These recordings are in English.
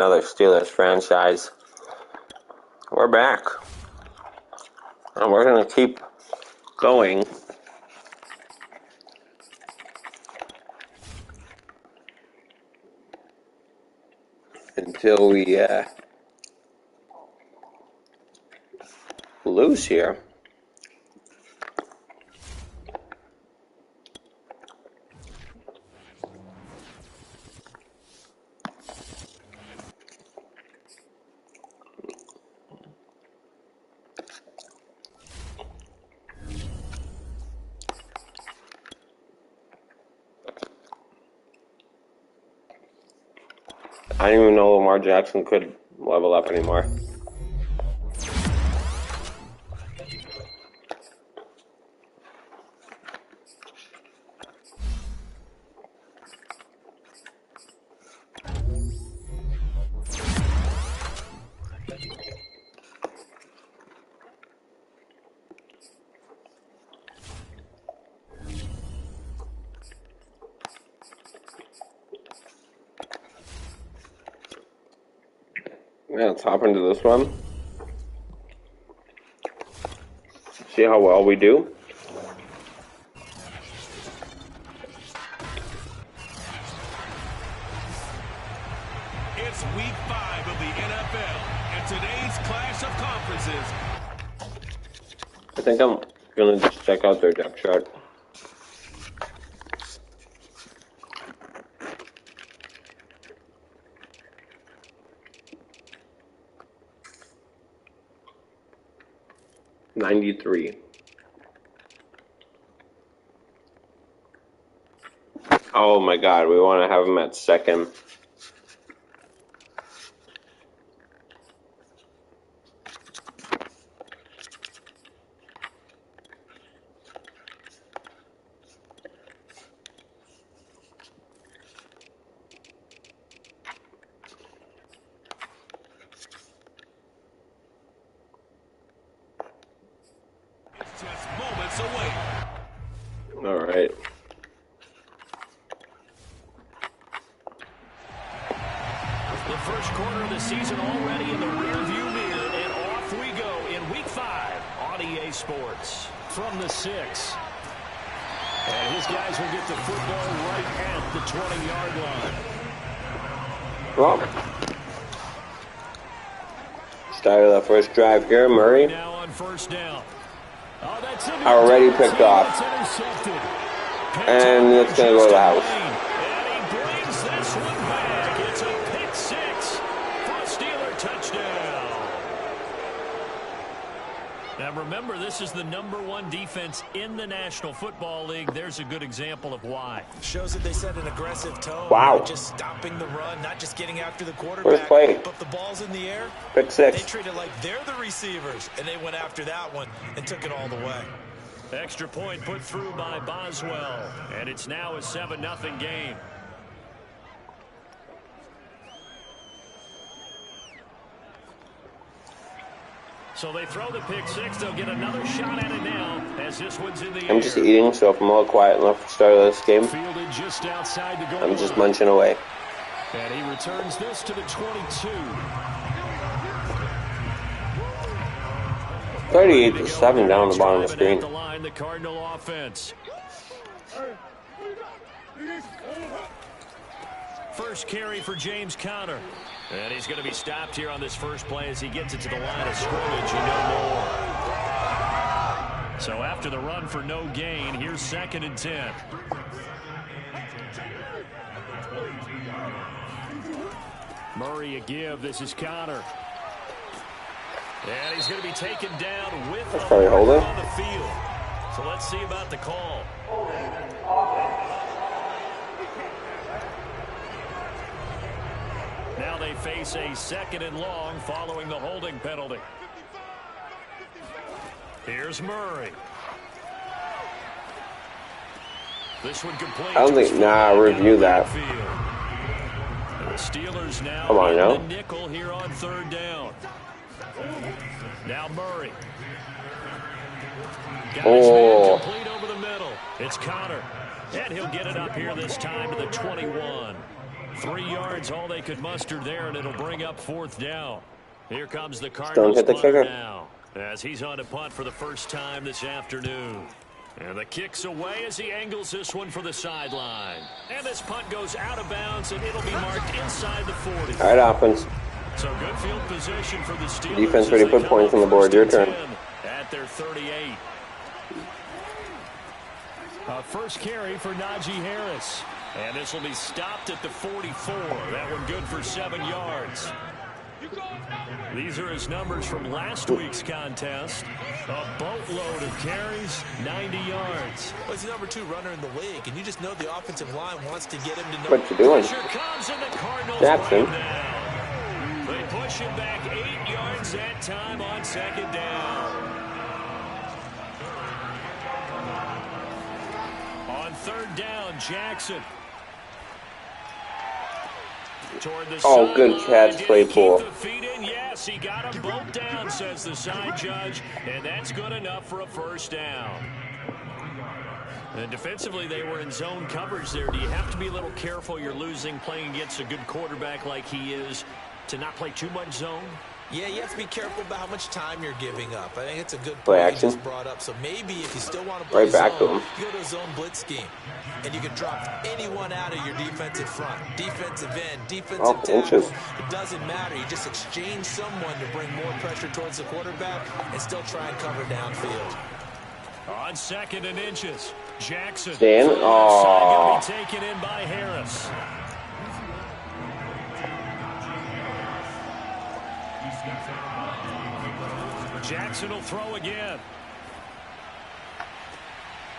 Another Steelers franchise. We're back. And we're going to keep going until we lose here. I didn't even know Lamar Jackson could level up anymore. Yeah, let's hop into this one. See how well we do. It's week 5 of the NFL, and today's clash of conferences. I think I'm gonna just check out their depth chart. '93. Oh my God, we want to have him at second. Just moments away. All right. The first quarter of the season already in the rearview mirror, and off we go in Week 5 on EA Sports. From the 6. And his guys will get the football right at the 20-yard line. Well, started the first drive here, Murray. Now on first down. Oh, that's Already picked off. And it's going to go to the house. And he brings this one back. It's a pick 6 for a Steeler touchdown. Now remember, this is the #1 defense in the National Football League. There's a good example of why. Shows that they set an aggressive tone. Wow. Not just stopping the run, not just getting after the First quarterback, play. but the ball's in the air. Pick They 6. treat it like they're the receivers, and they went after that one and took it all the way. Extra point put through by Boswell. And it's now a 7-0 game. So they throw the pick 6. They'll get another shot at it now as this one's in the air. I'm just eating, so if I'm a little quiet enough to start this game, Fielded just outside the goal I'm just line. munching away. And he returns this to the 22. 38-7 down the bottom of the screen. The line, the Cardinal offense. First carry for James Conner. And he's going to be stopped here on this first play as he gets it to the line of scrimmage and no more. So after the run for no gain, here's 2nd and 10. Murray a give. This is Conner. And he's going to be taken down with That's probably holding. on the field. So let's see about the call. Now they face a 2nd and long following the holding penalty. Here's Murray. This one complete. I don't think, review that. The Steelers now Come on, in now. the nickel here on 3rd down. Now Murray. Got his man complete over the middle. It's Conner. And he'll get it up here this time to the 21. 3 yards, all they could muster there, and it'll bring up 4th down. Here comes the Don't Cardinals hit the punter kicker. now, as he's on a punt for the first time this afternoon. And the kick's away as he angles this one for the sideline. And this punt goes out of bounds, and it'll be marked inside the 40. All right, offense. So good field position for the Steelers. Defense as ready they to put come points up on the board. 1st Your and turn. 10 at their 38. A first carry for Najee Harris. And this will be stopped at the 44. That one good for 7 yards. These are his numbers from last week's contest. A boatload of carries, 90 yards. Well, he's the #2 runner in the league, and you just know the offensive line wants to get him to know. What you doing? Pressure comes, and the Cardinals Jackson. bring him down. They push him back 8 yards that time on 2nd down. On 3rd down, Jackson. Toward the Oh, good sideline. catch, Did he Claypool. keep the feet in? Yes, he got them both down, says the side judge, and that's good enough for a 1st down. And defensively, they were in zone coverage there. Do you have to be a little careful? You're losing, playing against a good quarterback like he is, to not play too much zone? Yeah, you have to be careful about how much time you're giving up. I think it's a good Play point you action. just brought up. So maybe if you still want to play Right back to zone, him. you go to a zone blitz scheme, and you can drop anyone out of your defensive front, defensive end, defensive Oh, tackle. inches. It doesn't matter. You just exchange someone to bring more pressure towards the quarterback and still try and cover downfield. On 2nd and inches, Jackson. Dan? Going to be taken in by Harris. Jackson will throw again.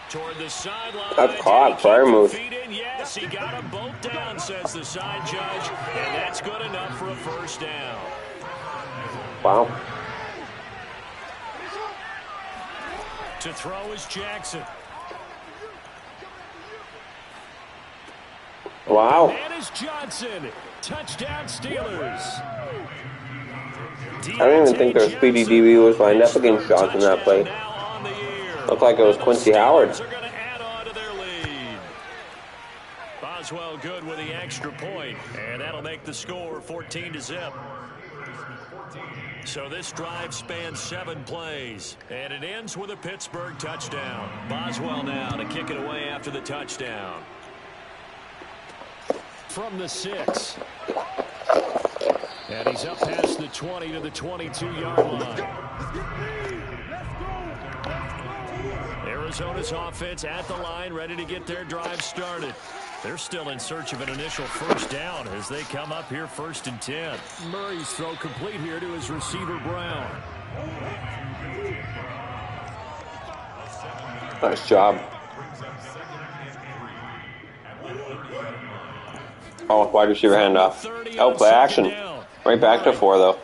Toward the sideline. That's caught. Did he Fire keep the move. feet in? Yes, he got them both down, says the side judge, and that's good enough for a 1st down. Wow. To throw is Jackson. Wow. That is Johnson. Touchdown, Steelers. I don't even think their speedy DB was lined up against shots in that play. Looked like it was Quincy Howard. Are going to add on to their lead. Boswell good with the extra point, and that'll make the score 14-0. So this drive spans 7 plays, and it ends with a Pittsburgh touchdown. Boswell now to kick it away after the touchdown. From the 6. And he's up past the 20 to the 22-yard line. Arizona's offense at the line, ready to get their drive started. They're still in search of an initial 1st down as they come up here 1st and 10. Murray's throw complete here to his receiver, Brown. Nice job. Oh, wide receiver handoff. Oh, play action. Right back to 4, though.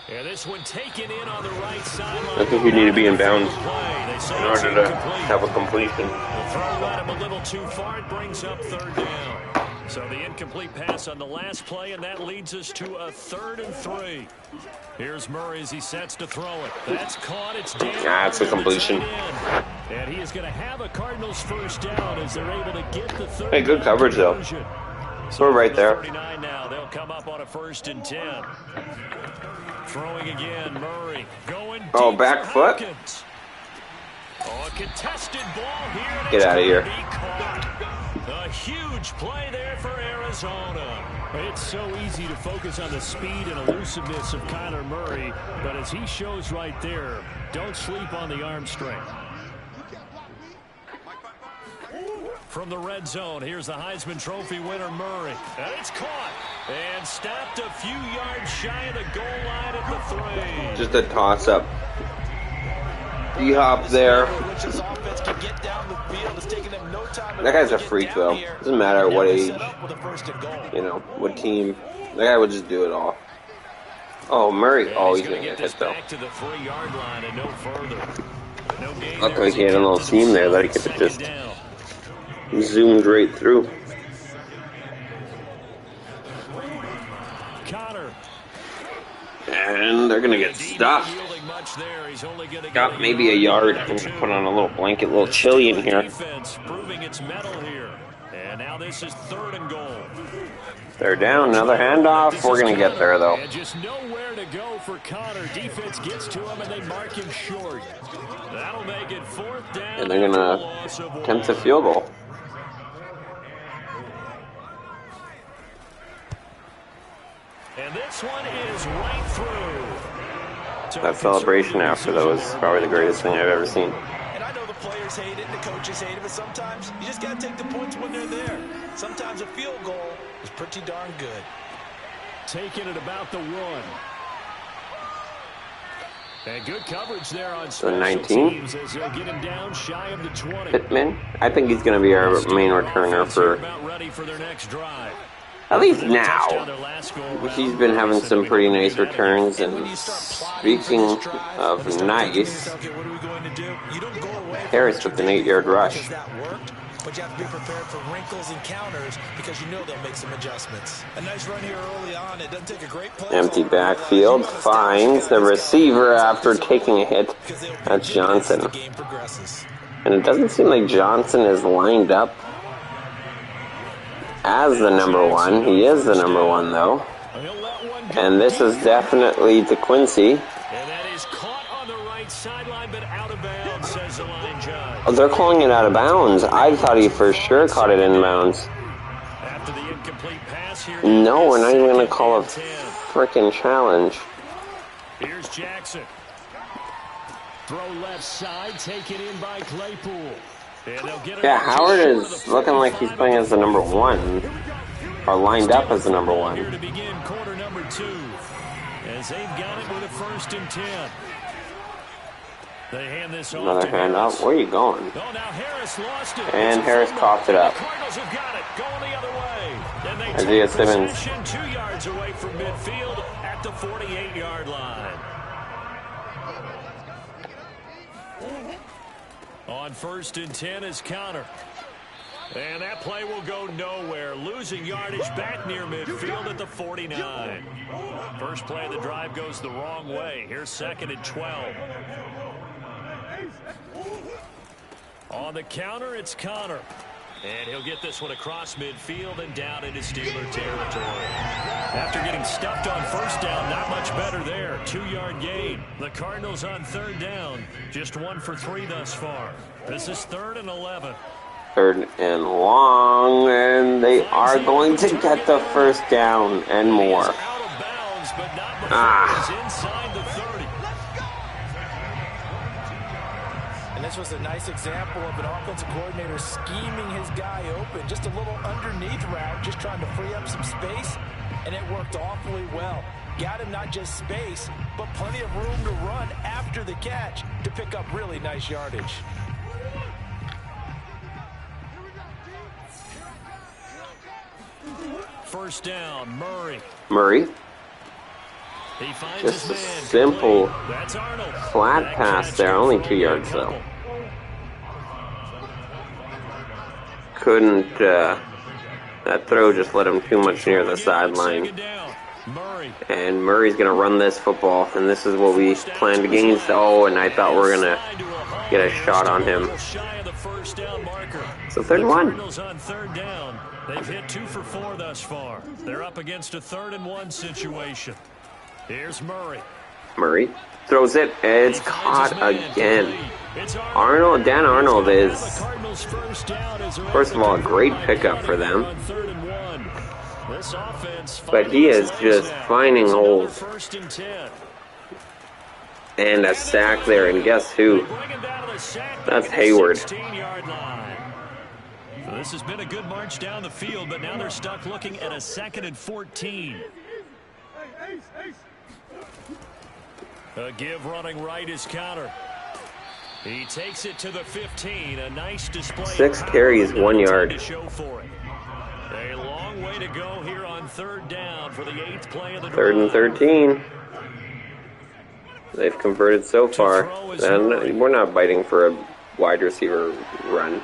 And this one taken in on the right sideline. I think you need to be in bounds in order to incomplete. have a completion. The throw got him a little too far. It brings up 3rd down. So the incomplete pass on the last play, and that leads us to a 3rd and 3. Here's Murray as he sets to throw it. That's caught. It's down. That's a completion. And he is going to have a Cardinals 1st down as they're able to get the 3rd. Hey, good coverage, though. So We're right there. 39 now. They'll come up on a 1st and 10. Throwing again, Murray going deep. Oh, back foot? Hopkins. Oh, a contested ball here. Get out of here. A huge play there for Arizona. It's so easy to focus on the speed and elusiveness of Kyler Murray, but as he shows right there, don't sleep on the arm strength. From the red zone, here's the Heisman Trophy winner, Murray. And it's caught and stopped a few yards shy of the goal line at the 3. Just a toss-up. D-hop there. That guy's a freak, though. Doesn't matter what age, you know, what team. That guy would just do it all. Oh, Murray. Oh, he's going to get hit, though. Back to the 3-yard line and no further. No gain Looked there like he had a little seam there that he could have just down. zoomed right through. Connor. And they're going to get stuffed. Got maybe a yard and put on a little blanket, a little chilly in here. Defense proving its mettle here. And now this is 3rd and goal. They're down, another handoff. We're going to get there, though. And just nowhere to go for Connor. Defense gets to him, and they mark him short. That'll make it 4th down. And they're going to attempt a field goal. And this one is right through. That celebration after that was probably the greatest thing I've ever seen. And I know the players hate it, the coaches hate it, but sometimes you just got to take the points when they're there. Sometimes a field goal is pretty darn good. Taking it about the 1. And good coverage there on So 19. teams as they'll get him down shy of the 20. Pittman, I think he's going to be our main returner for ready for their next drive. at least now. He's been having some pretty nice returns. And speaking of nice, Harris with an 8-yard rush. But you have to be prepared for wrinkles and counters because you know they'll make some adjustments. A nice run here early on. It doesn't take a great play. Empty backfield, finds the receiver after taking a hit. That's Johnson. And it doesn't seem like Johnson is lined up as the number 1. He is the number 1, though. And this is definitely to Quincy. And that is caught on the right sideline, but out of bounds, says the line judge. Oh, they're calling it out of bounds. I thought he for sure caught it in bounds. After the incomplete pass here, No, we're not even going to call a freaking challenge. Here's Jackson. Throw left side, taken in by Claypool. And they'll get Yeah, Howard is looking like he's playing as the number 1. Or lined up as the number 1. Here to begin quarter number 2. As they've got it with a 1st and 10. They hand this off. Another handoff. Where are you going? Oh, now Harris lost it. And Harris coughed it up. Cardinals have got it, going the other way. And they Isaiah take Simmons. possession 2 yards away from midfield at the 48-yard line. On 1st and 10 is Connor. And that play will go nowhere. Losing yardage back near midfield at the 49. First play of the drive goes the wrong way. Here's 2nd and 12. On the counter, it's Connor. And he'll get this one across midfield and down into Steeler territory. After getting stuffed on 1st down, not much better there. 2-yard gain. The Cardinals on 3rd down. Just 1 for 3 thus far. This is 3rd and 11. 3rd and long, and they are going to get the 1st down and more. Out of bounds, but not before he's inside the 30. And this was a nice example of an offensive coordinator scheming his guy open. Just a little underneath route, just trying to free up some space, and it worked awfully well. Got him not just space, but plenty of room to run after the catch to pick up really nice yardage. First down, Murray. Murray. He finds Just a his man. simple That's Arnold. flat That pass catch there, only 2 for a yards couple. though. Couldn't, that throw just let him too much near the sideline. Second down, Murray. And Murray's going to run this football, and this is what we planned against. Oh, and I thought we were going to get a shot on him. Shy of the first down marker. So 3rd and 1. Cardinals on 3rd down. They've hit 2 for 4 thus far. They're up against a 3rd and 1 situation. Here's Murray. Murray throws it, and it's caught again. Arnold, Dan Arnold is, first of all, a great pickup for them. But he is just finding holes. And a sack there, and guess who? That's Hayward. This has been a good march down the field, but now they're stuck looking at a 2nd and 14. A give running right is Connor. He takes it to the 15. A nice display. 6 carries, 1 yard. To show for it. A long way to go here on 3rd down for the 8th play of the drive. 3rd and 13. They've converted so far. And we're not biting for a wide receiver run.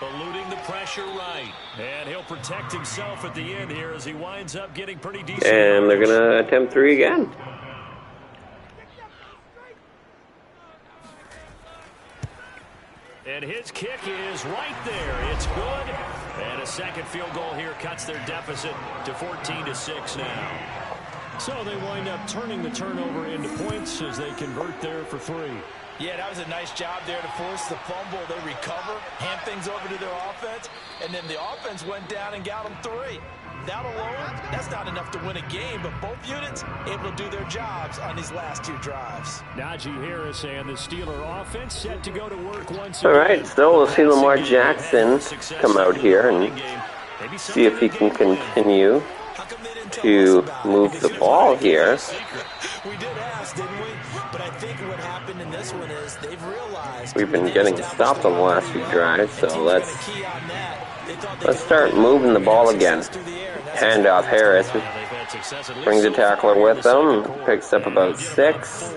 Eluding the pressure right. And he'll protect himself at the end here as he winds up getting pretty decent. And they're going to attempt 3 again. And his kick is right there. It's good. And a second field goal here cuts their deficit to 14-6 now. So they wind up turning the turnover into points as they convert there for 3. Yeah, that was a nice job there to force the fumble. They recover, hand things over to their offense, and then the offense went down and got them 3. That alone, that's not enough to win a game, but both units able to do their jobs on these last 2 drives. Najee Harris and the Steeler offense set to go to work once again. All right, so we'll see Lamar Jackson come out here and see if he can continue to move the ball here. We did ask, didn't we? But I think what happened in this one is they've realized we've been getting stopped on the last few drives, so let's start moving the ball again. Hand off Harris. Brings a tackler with them. Picks up about 6.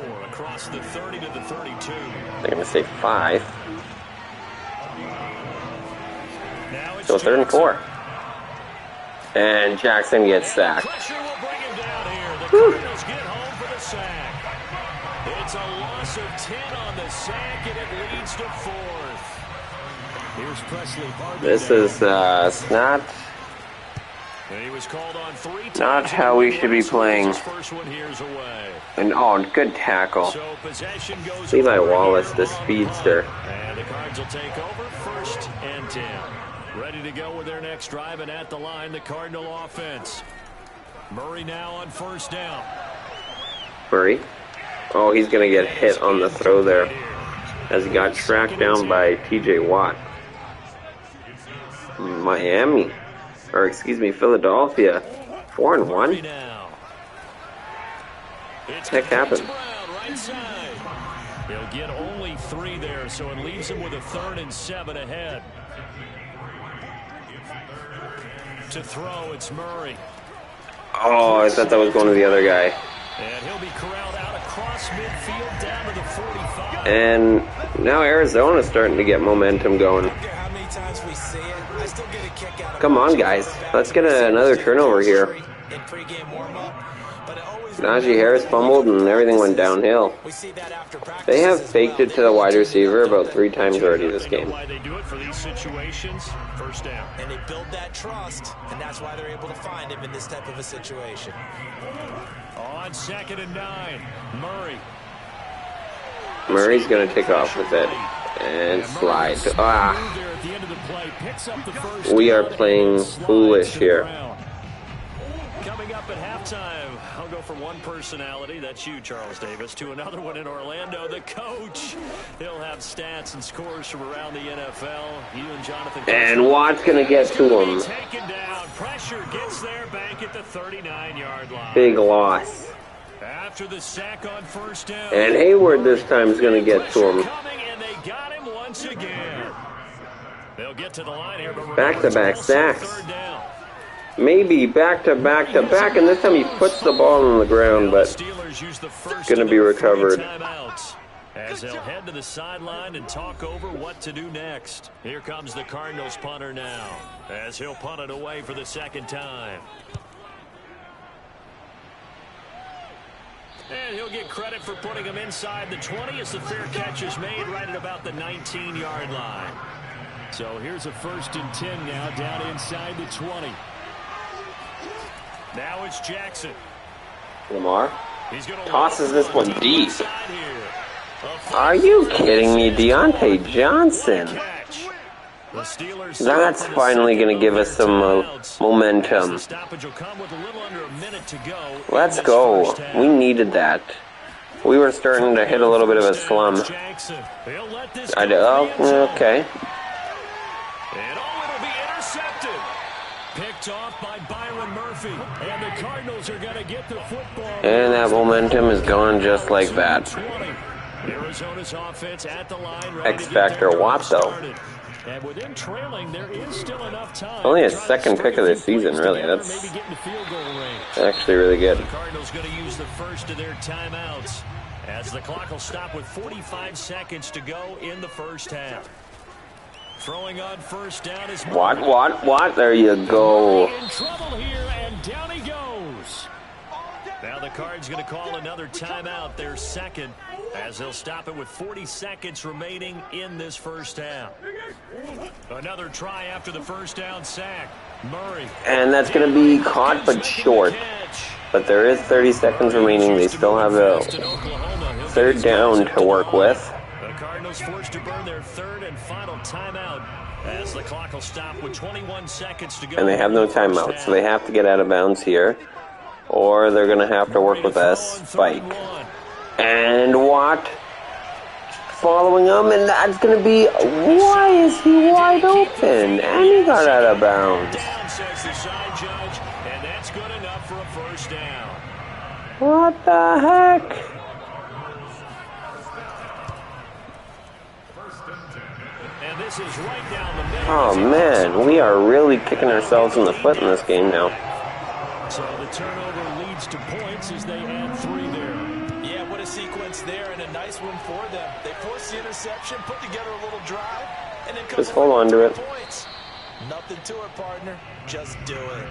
I'm going to say 5. So 3rd and 4. And Jackson gets sacked. Whew. It's a loss of 10 on the sack, and it leads to 4th. Here's Presley Harvey. This is not how we should be playing. And good tackle. Levi Wallace, the speedster. And the Cards will take over 1st and 10. Ready to go with their next drive, and at the line, the Cardinal offense. Murray now on 1st down. Murray. Oh, he's going to get hit on the throw there as he got tracked down by TJ Watt. Philadelphia. 4-1. Heck happened. He'll get only 3 there, so it leaves him with a 3rd and 7 ahead. To throw, it's Murray. Oh, I thought that was going to the other guy. And he'll be corralled out across midfield down to the 45. And now Arizona's starting to get momentum going. Come on, guys. Let's get another turnover here. Najee Harris fumbled and everything went downhill. They have faked it to the wide receiver about 3 times already this game. Why they do it for these situations? 1st down. And they build that trust, and that's why they're able to find him in this type of a situation. On 2nd and 9, Murray. Murray's going to take off with it and slide. We are playing foolish here. Coming up at halftime, I'll go from one personality, that's you, Charles Davis, to another one in Orlando, the coach. He'll have stats and scores from around the NFL. You and Jonathan. And Watt's going to get to him. Taken down. Pressure gets there, back at the 39-yard line. Big loss. After the sack on 1st down. And Hayward this time is going to get to him. And they got him once again. They'll get to the line here, but back-to-back sacks. Maybe back-to-back, and this time he puts the ball on the ground, but it's going to be recovered. As they'll head to the sideline and talk over what to do next. Here comes the Cardinals punter now, as he'll punt it away for the 2nd time. And he'll get credit for putting him inside the 20 as the fair catch is made right at about the 19-yard line. So here's a 1st and 10 now, down inside the 20. Now it's Jackson. Lamar tosses this one deep. Are you kidding me? Deontay Johnson. That's finally going to give us some momentum. Let's go. We needed that. We were starting to hit a little bit of a slump. Okay. Picked off by Byron Murphy, and the Cardinals are going to get the football. And that momentum is gone just like that. Arizona's offense at the line. X Factor Watt, though. And within trailing, there is still enough time. Only a 2nd pick of the season, really. That's actually really good. The Cardinals going to use the first of their timeouts, as the clock will stop with 45 seconds to go in the 1st half. Throwing on 1st down is Watt. There you go. In trouble here, and down he goes. Now the Cards going to call another timeout, their second, as they'll stop it with 40 seconds remaining in this first half. Another try after the first down sack. Murray. And that's going to be caught but short. But there is 30 seconds remaining. They still have a third down to work with. The Cardinals forced to burn their third and final timeout as the clock will stop with 21 seconds to go. And they have no timeout, so they have to get out of bounds here, or they're going to have to work with a spike. And Watt following him, and that's going to be, why is he wide open? And he got out of bounds. And that's good enough for a first down. What the heck? And this is right down the middle. Oh man, we are really kicking ourselves in the foot in this game now. So the turnover leads to points as they add 3 there. Yeah, what a sequence there, and a nice one for them. They forced the interception, put together a little drive, and then just hold on to it. Points. Nothing to it, partner. Just do it.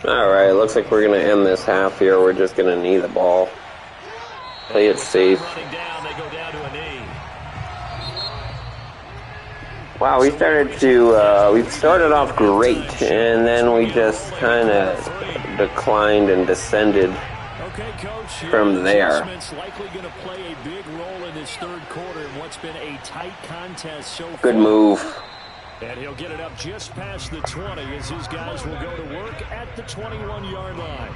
Alright, looks like we're going to end this half here. We're just going to knee the ball. Play it safe. Running down, they go down to a knee. Wow, we started off great, and then we just kind of declined and descended Okay, Coach, from there. Likely going to play a big role in this third quarter in what's been a tight contest so far. Good move. And he'll get it up just past the 20 as his guys will go to work at the 21-yard line.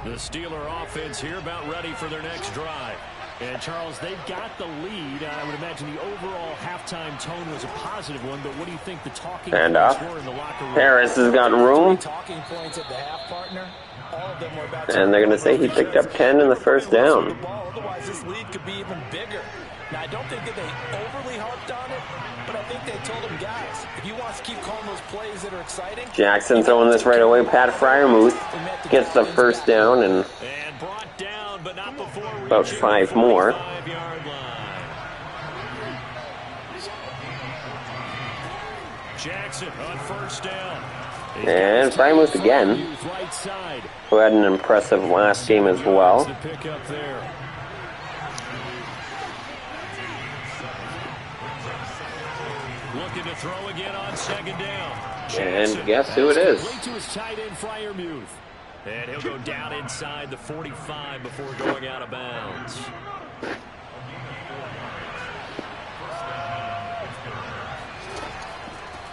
The Steeler offense here about ready for their next drive. And, Charles, they've got the lead. I would imagine the overall halftime tone was a positive one, but what do you think the talking points were in the locker room? Harris has got room. Talking points at the half, partner. All of them were about And they're going to say he picked up 10 in the first down. Otherwise, this lead could be even bigger. Now, I don't think that they overly harped on it, but I think they told him, guys, if you want to keep calling those plays that are exciting. Jackson throwing this right away. Pat Fryermuth gets the first down and brought down, but not before about 5 more. Jackson on first down. And Fryermuth again, who had an impressive last game as well. Looking to throw again on second down. And guess who it is? To his tight end, Fryermuth. And he'll go down inside the 45 before going out of bounds.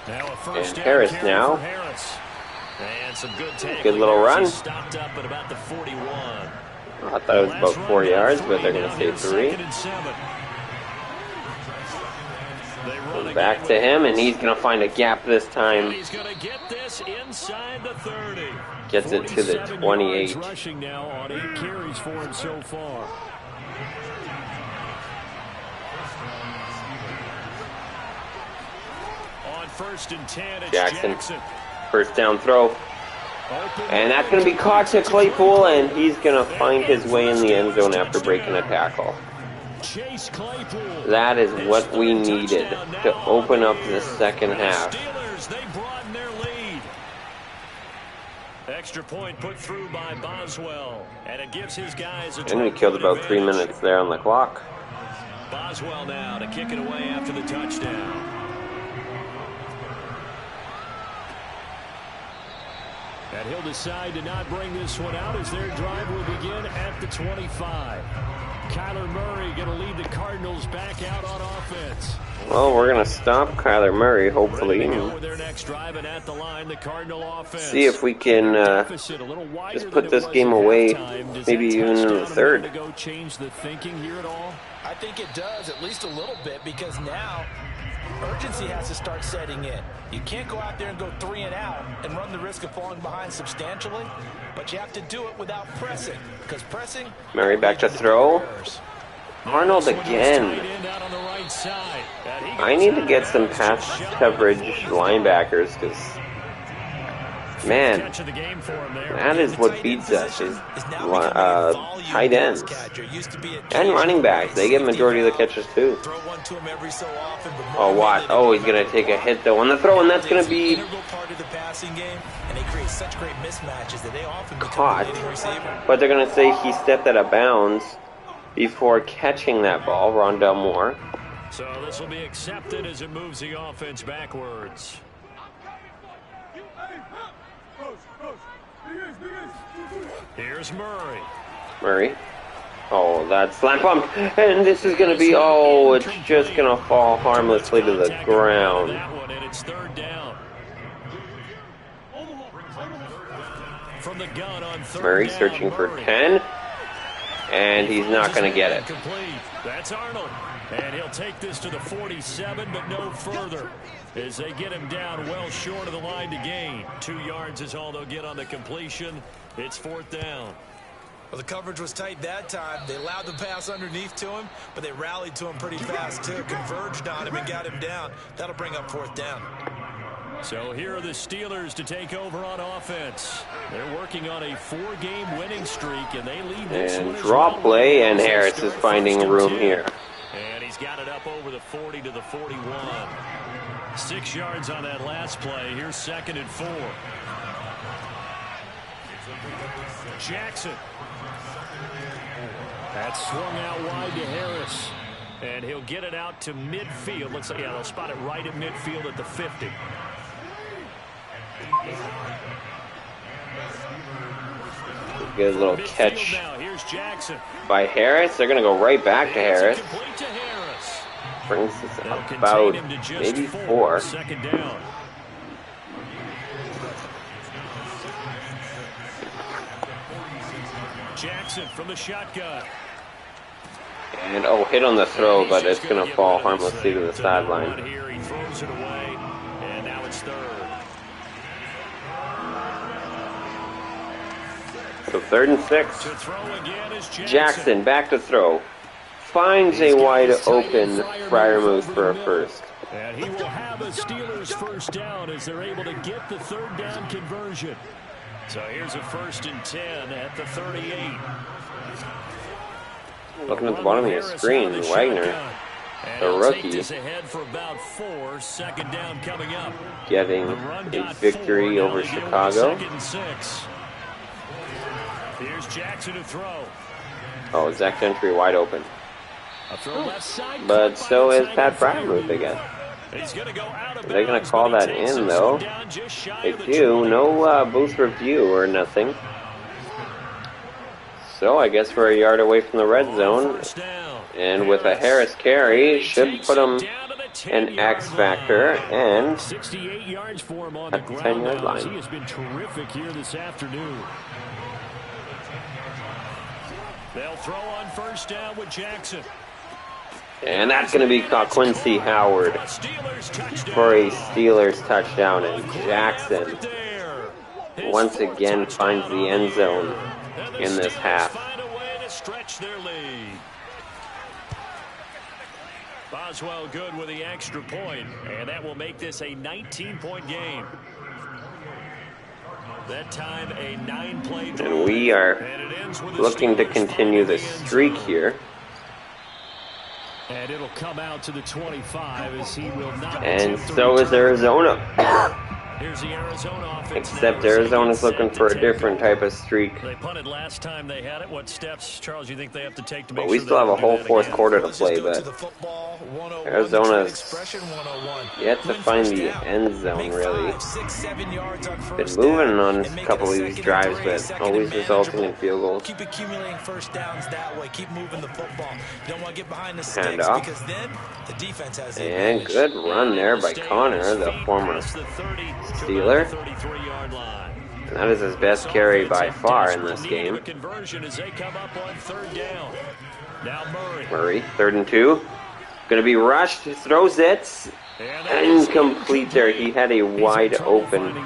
Now a first and Harris now. Harris. And some good good little run. Stopped up at about the 41. I thought it was about 4 yards, but they're going to say 3. Goes back to him, and he's going to find a gap this time. He's going to get this inside the 30. Gets it to the 28. Rushing now on 8 carries for him so far. On 1st and 10, it's Jackson. First down throw. And that's going to be caught to Claypool, and he's going to find his way in the end zone after breaking a tackle. Chase Claypool. That is what we needed to open up the second half. Steelers, they broaden their lead. Extra point put through by Boswell, and it gives his guys a And we killed about 3 minutes there on the clock. Boswell now to kick it away after the touchdown. And he'll decide to not bring this one out as their drive will begin at the 25. Kyler Murray going to lead the Cardinals back out on offense. Well, we're going to stop Kyler Murray, hopefully. Their next drive and at the line, the Cardinal offense. See if we can just put this game away, maybe even in the third. To go change the thinking here at all? I think it does, at least a little bit, because now urgency has to start setting in. You can't go out there and go 3 and out and run the risk of falling behind substantially, but you have to do it without pressing, because pressing... Murray back to throw. Arnold again. I need to get some pass coverage linebackers, because Man, catch of the game for him there. that is what beats us, is tight ends. And running backs. They get majority of the catches, too. Oh, Watt. Oh, he's going to take a hit, though, on the throw, and that's going to be caught. But they're going to say he stepped out of bounds before catching that ball, Rondell Moore. So this will be accepted as it moves the offense backwards. Here's Murray. Murray. Oh, that's slam pumped. And this is going to be, oh, it's just going to fall harmlessly to the ground. That one, and it's third down. From the gun on third Murray down, searching for Murray. 10. And he's not going to get it. That's Arnold. And he'll take this to the 47, but no further, as they get him down well short of the line to gain. 2 yards is all they'll get on the completion. It's fourth down. Well, the coverage was tight that time. They allowed the pass underneath to him, but they rallied to him pretty fast, too. Converged on him and got him down. That'll bring up fourth down. So here are the Steelers to take over on offense. They're working on a 4-game winning streak, and they lead this one And as draw well. play, and Harris is finding room here. And he's got it up over the 40 to the 41. 6 yards on that last play. Here's 2nd and 4. Jackson. That's swung out wide to Harris. And he'll get it out to midfield. Looks like, yeah, they'll spot it right at midfield at the 50. Good little Midfield catch now. Here's Jackson. by Harris. They're going to go right back to Harris. Complete to Harris. Brings us They'll contain about him to just maybe 4. 4. 2nd down. Jackson from the shotgun. And, oh, hit on the throw, but it's going to fall harmlessly to the sideline. Here he throws it away, and now it's 3rd. So 3rd and 6. To throw again is Jackson back to throw. Finds a wide open Freiermuth for a first. And he will have a Steelers first down as they're able to get the 3rd down conversion. So here's a 1st and 10 at the 38. Looking at the bottom of your screen, Wagner, the rookie, Ahead for about 4. 2nd down coming up. getting a victory over Chicago. 2nd and 6. Here's Jackson to throw. Oh, Zach Gentry wide open. A throw left side. But so is Pat Freiermuth again. He's going to go out of They're going to bounds, call but that he takes in, this though. one down just shy They of the do. 20. No booth review or nothing. So I guess we're a yard away from the red zone. First down. And with a Harris carry, should Takes put it him down to the 10 an yard X factor. line. And 68 yards for him on the at the ground 10-yard now, line. as he has been terrific here this afternoon. They'll throw on first down with Jackson. And that's going to be Quincy Howard A Steelers touchdown. for a Steelers touchdown. And Jackson Right there. His once fourth again touchdown finds the end zone And the in this Steelers half. find a way to stretch their lead. Boswell good with the extra point, and that will make this a 19-point game. That time a 9-play drive. And we are And it ends with the looking to Steelers continue the finding end streak zone. here. And it'll come out to the 25 as he will not And attempt to so is return. Arizona. Here's the Arizona offense Except now as they Arizona's get looking set for to a take different it. type of streak. They punted last time they had it. What steps, Charles, you think they have to take to make But we sure still they have a don't do whole that fourth again? quarter to Let's just play, go to but the football 101, Arizona's expression 101. yet to Win find first the down. end zone, Make really. 5, 6, 7 yards on Been first moving down on and a make it couple of these 2nd and drives, 3, but 2nd always and resulting in manageable. field goals. Keep accumulating first downs that way. Keep moving the football. You don't want to get behind the sticks Handoff. because then the defense has the And advantage. good run there by Stay on Connor, his the feet former past the 30 to about Steeler. the 33-yard line. And that is his best carry by far in this Desperate need of a game. conversion as they come up on 3rd down. Now Murray. Murray, 3rd and 2. Going to be rushed. Throws it. Incomplete there. He had a wide open.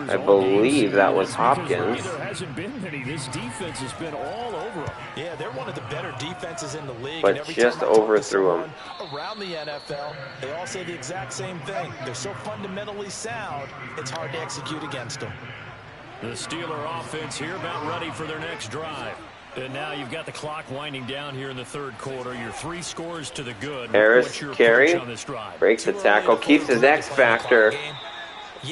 I believe that was Hopkins. There hasn't been many. This defense has been all over him. Yeah, they're one of the better defenses in the league. But just overthrew him. Around the NFL, they all say the exact same thing. They're so fundamentally sound, it's hard to execute against them. The Steeler offense here about ready for their next drive. And now you've got the clock winding down here in the third quarter. Your 3 scores to the good. Harris carry, breaks the tackle, keeps his X factor,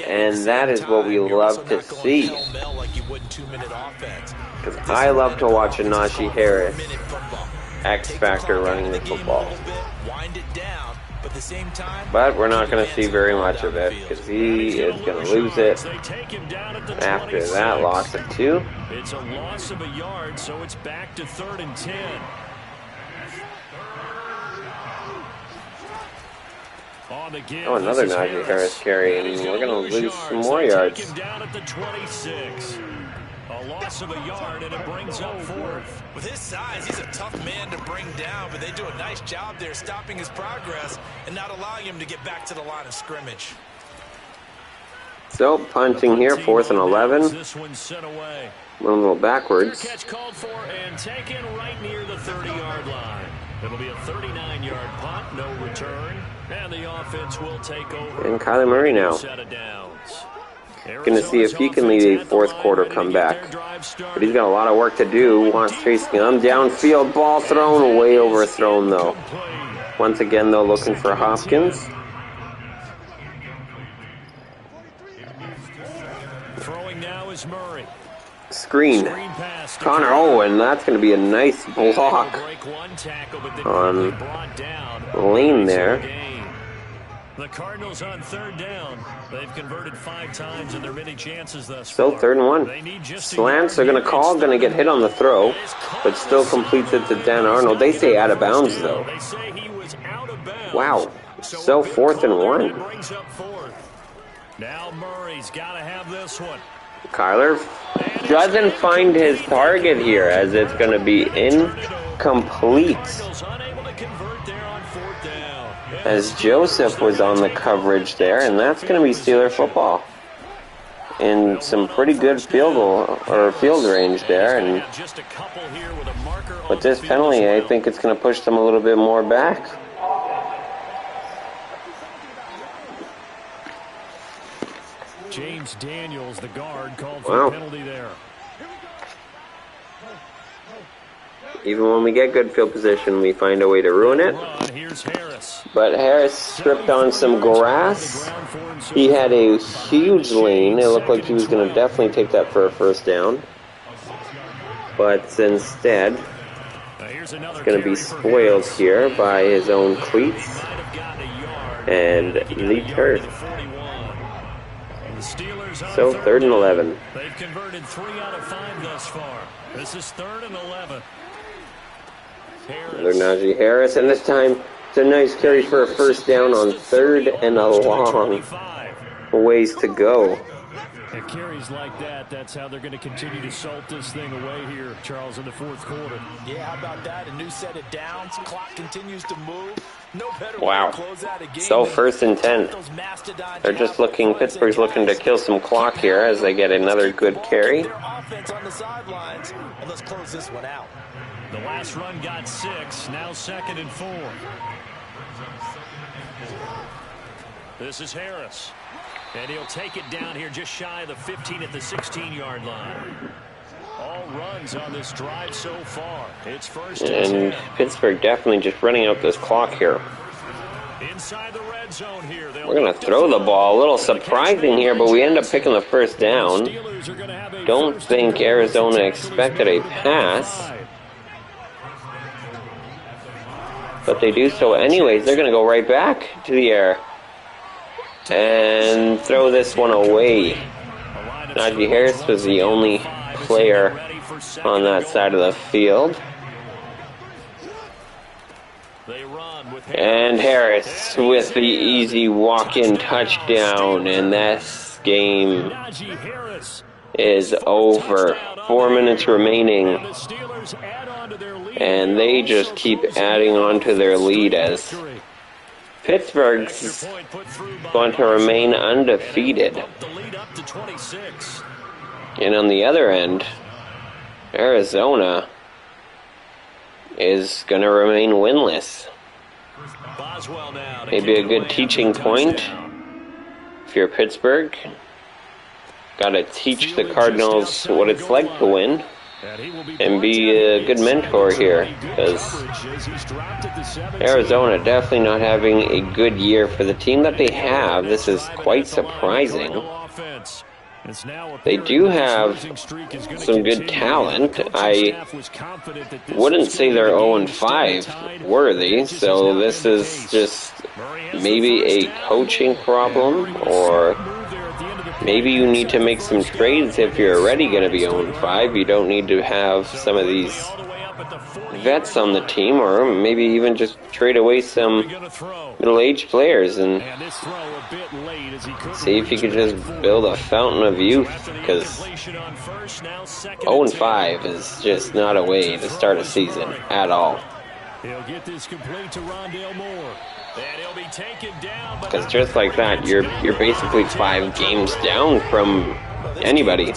and that is what we love to see. Because I love to watch a Najee Harris X factor running the football. But we're not going to see very much of it because he is going to lose it after that loss of 2. It's a loss of a yard, so it's back to 3rd and 10. Oh, another Najee Harris carry, and we're going to lose some more yards. Take him down at the 26. A loss of a yard, and it brings up 4th. With his size, he's a tough man to bring down, but they do a nice job there stopping his progress and not allowing him to get back to the line of scrimmage. So, punting here, 4th and 11. This one's sent away. Went a little backwards. Catch called for and taken right near the 30-yard line. It'll be a 39-yard punt, no return, and the offense will take over. And Kyler Murray now. Set of downs. Going to see if he can lead a 4th quarter comeback. But he's got a lot of work to do. Wants Trace Young downfield. Ball thrown. Way overthrown, though. Once again, though, looking for Hopkins. Throwing now is Murray. Screen. Connor Owen. That's going to be a nice block on Lane there. The Cardinals on 3rd down. They've converted 5 times in their many chances thus far. Still 3rd and 1. Slants are going to call, going to get hit on the throw, but still completes it to Dan Arnold. They say out of bounds, though. They say he was out of bounds. Wow. So 4th and 1. Brings up 4th. Now Murray's got to have this one. Kyler doesn't find his target here, as it's going to be incomplete. As Joseph was on the coverage there, and that's going to be Steeler football. In some pretty good field range there, and with this penalty, I think it's going to push them a little bit more back. James Daniels, the guard, called for a penalty there. Even when we get good field position, we find a way to ruin it. But Harris stripped on some grass. He had a huge lane. It looked like he was going to definitely take that for a 1st down. But instead, it's going to be spoiled here by his own cleats and the turf. So 3rd and 11. They've converted 3 out of 5 thus far. This is 3rd and 11. Another Najee Harris, and this time it's a nice carry for a 1st down on 3rd and a long ways to go. And carries like that, that's how they're going to continue to salt this thing away here, Charles, in the 4th quarter. Yeah, how about that? A new set of downs. Clock continues to move. No better wow. way to close out a game. So 1st and 10. They're just looking, Pittsburgh's looking to kill some clock here as they get another good carry. Their offense on the sidelines, and let's close this one out. The last run got 6, now 2nd and 4. This is Harris. And he'll take it down here just shy of the 15 at the 16-yard line. All runs on this drive so far. It's 1st and 10. Pittsburgh definitely just running out this clock here. Inside the red zone here. We're going to throw the ball. A little surprising here, but we end up picking the 1st down. Don't think Arizona expected a pass. But they do so anyways. They're going to go right back to the air and throw this one away. Najee Harris was the only player on that side of the field. And Harris with the easy walk-in touchdown, and this game is over. 4 minutes remaining, and they just keep adding on to their lead as Pittsburgh's going to remain undefeated. And on the other end, Arizona is going to remain winless. Maybe a good teaching point if you're Pittsburgh. Got to teach the Cardinals what it's like to win and be a good mentor here, because Arizona definitely not having a good year for the team that they have. This is quite surprising. They do have some good talent. I wouldn't say they're 0-5 worthy, so this is just maybe a coaching problem, or maybe you need to make some trades if you're already going to be 0-5. You don't need to have some of these vets on the team, or maybe even just trade away some middle-aged players and see if you could just build a fountain of youth, because 0-5 is just not a way to start a season at all. Because just like that, you're basically 5 games down from anybody,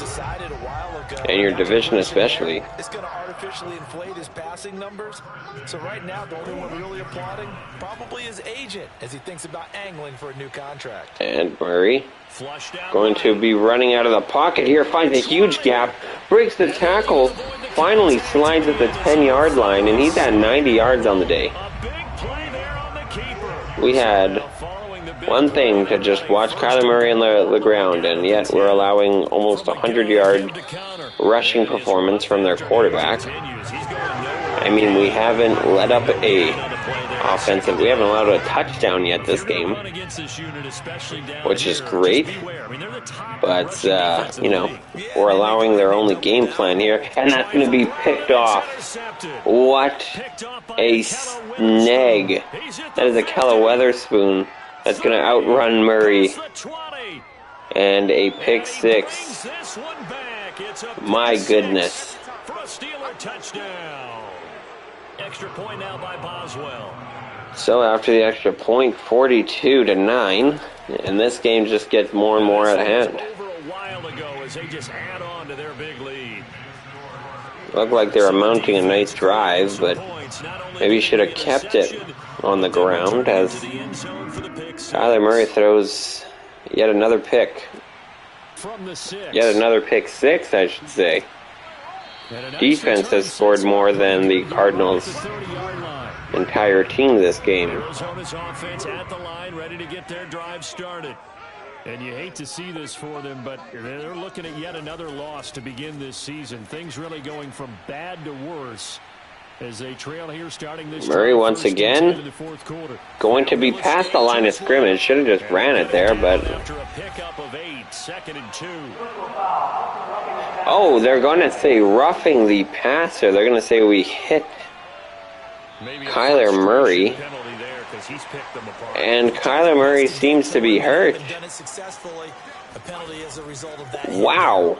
and your division especially. It's going to artificially inflate his passing numbers. So right now, the only one really applauding probably his agent as he thinks about angling for a new contract. And Murray going to be running out of the pocket here, finds a huge gap, breaks the tackle, finally slides at the 10-yard line, and he's at 90 yards on the day. We had one thing to just watch Kyler Murray on the ground, and yet we're allowing almost a 100-yard rushing performance from their quarterback. I mean, we haven't let up we haven't allowed a touchdown yet this game, which is great, but, you know, we're allowing their only game plan here, and that's going to be picked off. What a snag. That is a Kella Weatherspoon that's going to outrun Murray, and a pick six. My goodness. Extra point now by Boswell. So after the extra point, 42-9, and this game just gets more and more out of hand. Over a while ago as they just add on to their big lead. Looked like they were mounting a nice drive, but maybe should have kept it on the ground as Kyler Murray throws yet another pick. Yet another pick six, I should say. Defense has scored more than the Cardinals' entire team this game. Arizona's offense at the line, ready to get their drive started. And you hate to see this for them, but they're looking at yet another loss to begin this season. Things really going from bad to worse as they trail here starting this. Murray once again going to be past the line of scrimmage. Should have just ran it there, but after a pickup of 8, 2nd and 2. Oh, they're going to say roughing the passer. They're going to say we hit Kyler Murray, and Kyler Murray seems to be hurt. Wow.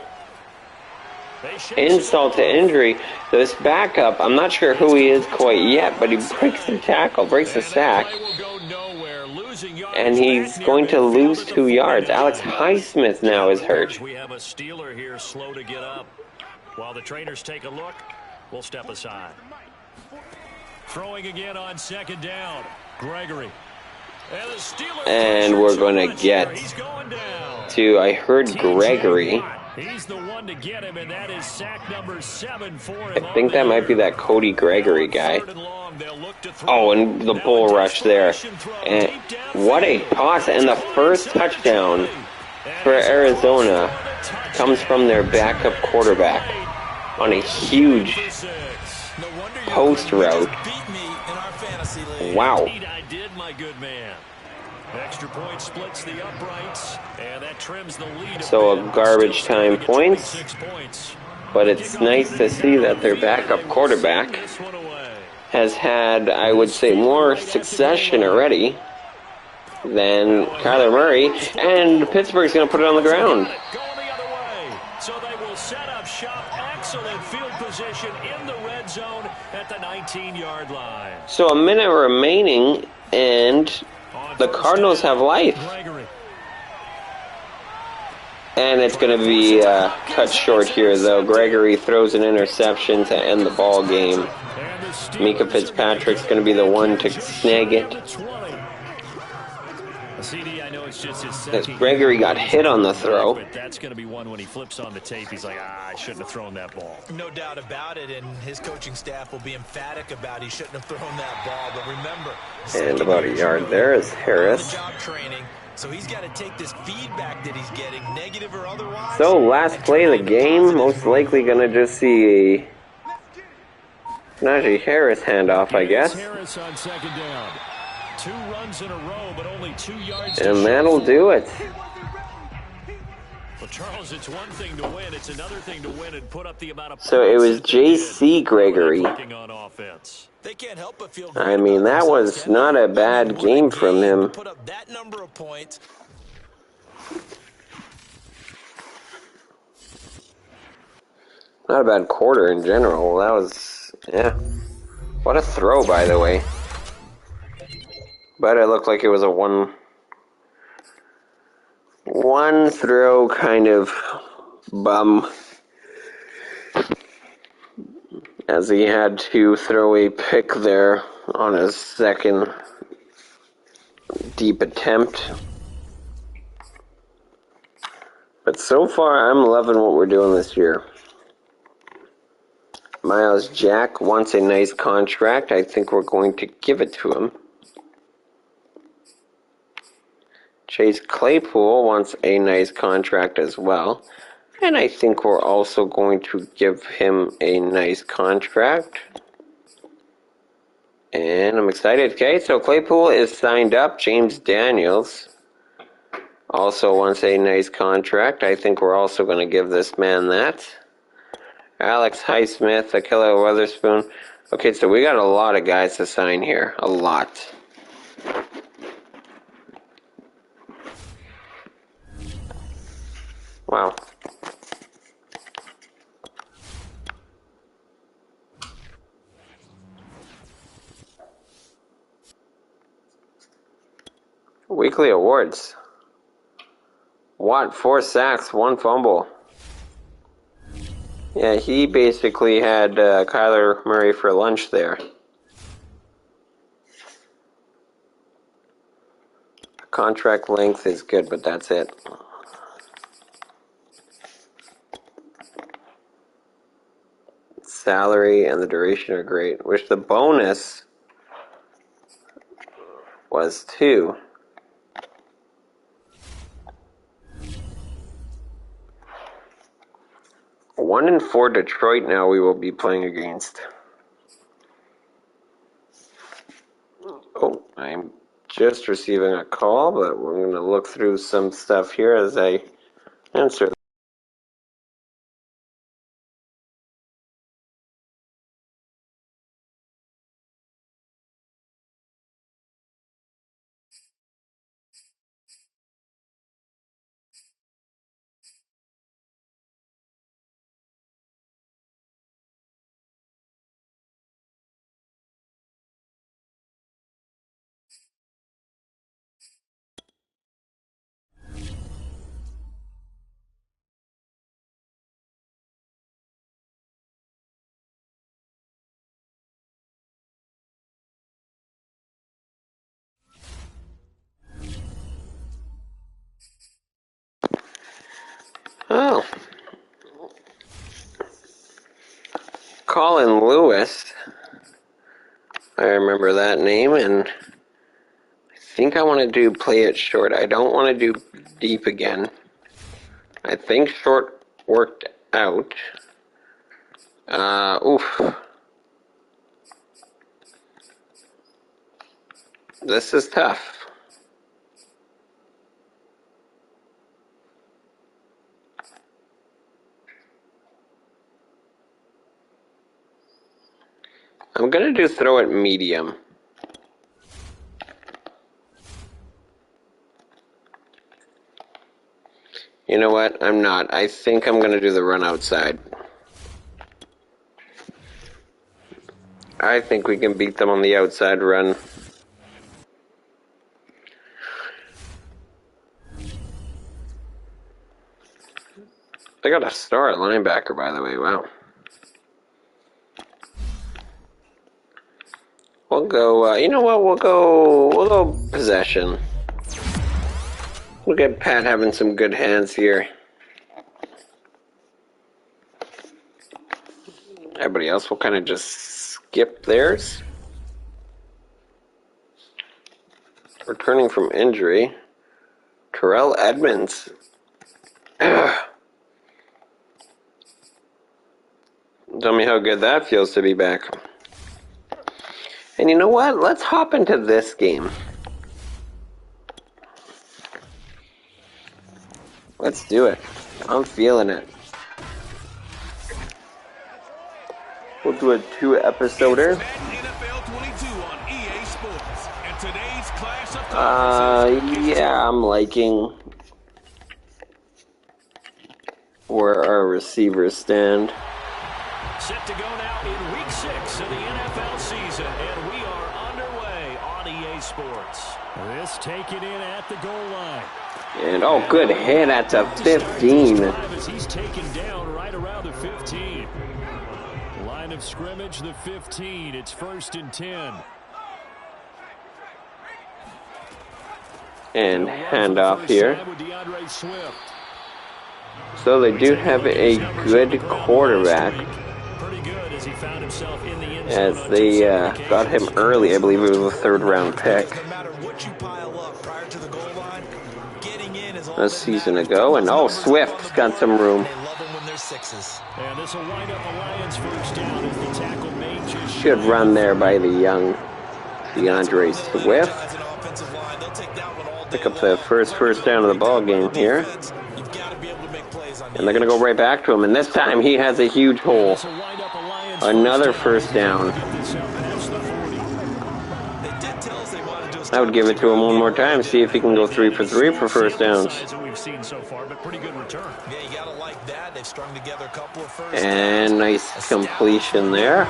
Insult to injury. This backup, I'm not sure who he is quite yet, but he breaks the tackle, breaks the sack, and he's going to lose 2 yards. Alex Highsmith now is hurt. We have a Steeler here slow to get up. While the trainers take a look, we'll step aside. Throwing again on 2nd down. Gregory. And we're going to get to, I heard Gregory. He's the one to get him, and that is sack number 7 for him. I think that might be that Cody Gregory guy. Oh, and the bull rush there. And what a toss. And the first touchdown for Arizona comes from their backup quarterback on a huge post route. Wow. I did, my good man. Extra point splits the uprights, and that trims the lead. So a garbage time points, but it's nice to see that their backup quarterback has had, I would say, more succession already than Kyler Murray, and Pittsburgh's going to put it on the ground. Going the other way. So they will set up shop. Excellent field position in the red zone at the 19-yard line. So a minute remaining, and The Cardinals have life. And it's going to be cut short here, though. Gregory throws an interception to end the ball game. Mika Fitzpatrick's going to be the one to snag it. As Gregory got hit on the throw. But that's going to be one when he flips on the tape. He's like, I shouldn't have thrown that ball. No doubt about it, and his coaching staff will be emphatic about he shouldn't have thrown that ball. But remember, and about a yard there is Harris. Job training, so he's got to take this feedback that he's getting, negative or otherwise. So last play of the game, most likely going to just see a Najee Harris handoff, I guess. Harris on second down. 2 runs in a row, but only 2 yards. And that'll do it. Well, Charles, it's one thing to win. It's another thing to win and put up the amount of. So it was J.C. Gregory. They can't help but feel I mean, that was not a bad game from him. Put up that number of points. Not a bad quarter in general. That was, yeah. What a throw, by the way. But it looked like it was a one throw kind of bum, as he had to throw a pick there on his second deep attempt. But so far, I'm loving what we're doing this year. Miles Jack wants a nice contract. I think we're going to give it to him. Chase Claypool wants a nice contract as well. And I think we're also going to give him a nice contract. And I'm excited. Okay, so Claypool is signed up. James Daniels also wants a nice contract. I think we're also going to give this man that. Alex Highsmith, Ahkello Witherspoon. Okay, so we got a lot of guys to sign here. A lot. Wow. Weekly awards. Watt, 4 sacks, 1 fumble. Yeah, he basically had Kyler Murray for lunch there. Contract length is good, but that's it. Salary and the duration are great. Which the bonus was 2. One in 4 Detroit now we will be playing against. Oh, I'm just receiving a call, but we're going to look through some stuff here as I answer. Oh. Colin Lewis. I remember that name, and I think I want to do play it short. I don't want to do deep again. I think short worked out. Oof. This is tough. I'm going to do throw it medium. You know what? I'm not. I think I'm going to do the run outside. I think we can beat them on the outside run. They got a star at linebacker, by the way. Wow. We'll go, you know what, we'll go possession. We'll get Pat having some good hands here. Everybody else will kind of just skip theirs. Returning from injury, Terrell Edmonds. Tell me how good that feels to be back. And you know what? Let's hop into this game. Let's do it. I'm feeling it. We'll do a 2-episoder. Yeah, I'm liking where our receivers stand. Set to go now in week 6 of the NFL season, and we are underway on EA Sports. This taken in at the goal line. And oh, good hit at the 15. He's taken down right around the 15. Line of scrimmage, the 15. It's 1st and 10. And handoff here. So they do have a good quarterback, as they got him early. I believe it was a 3rd-round pick a season ago. And oh, Swift's got some room. Good run there by the young DeAndre Swift. Pick up the first down of the ball game here. And they're going to go right back to him. And this time he has a huge hole. Another 1st down. I would give it to him one more time. See if he can go 3 for 3 for 1st downs. And nice completion there.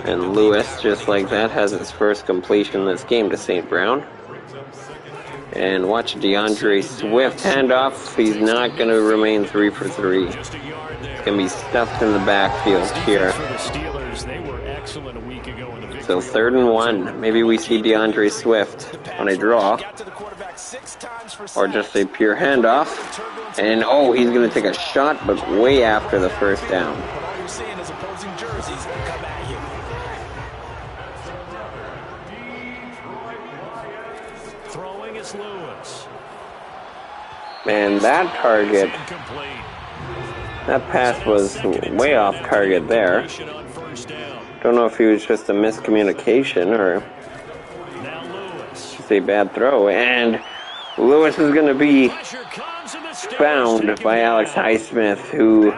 And Lewis, just like that, has his first completion this game to St. Brown. And watch DeAndre Swift handoff. He's not going to remain 3 for 3. It's going to be stuffed in the backfield here. So 3rd and 1. Maybe we see DeAndre Swift on a draw. Or just a pure handoff. And oh, he's going to take a shot, but way after the 1st down. And that target, that pass was way off target there. Don't know if he was just a miscommunication or just a bad throw. And Lewis is going to be found by Alex Highsmith, who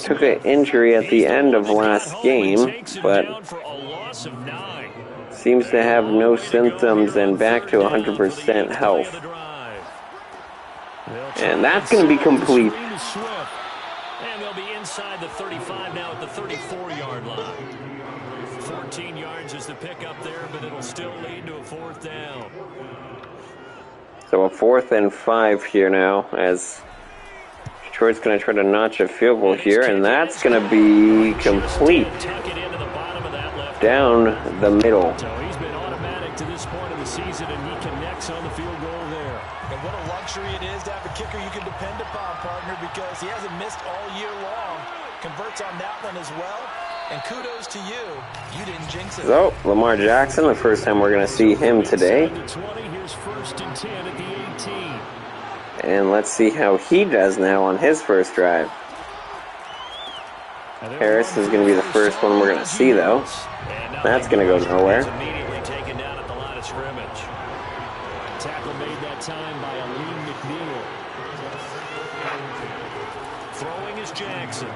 took an injury at the end of last game, but seems to have no symptoms and back to 100% health. And that's going to be complete. And they'll be inside the 35 now at the 34-yard line. 14 yards is the pickup there, but it'll still lead to a 4th down. So a 4th and 5 here now, as Detroit's going to try to notch a field goal here, and that's going to be complete. Down the middle. So he's been automatic to this point of the season, and he connects on the field goal there. And what a luxury it is to have a kicker you can depend upon, partner, because he hasn't missed all year long. Converts on that one as well. And kudos to you. You didn't jinx it. So, Lamar Jackson, the first time we're going to see him today. Here's 1st and 10 at the 18. And let's see how he does now on his first drive. Harris is going to be the first one we're going to see, though. That's going to go nowhere. Immediately taken down at the line of scrimmage. Tackle made that time by Aleem McNeil. Throwing is Jackson.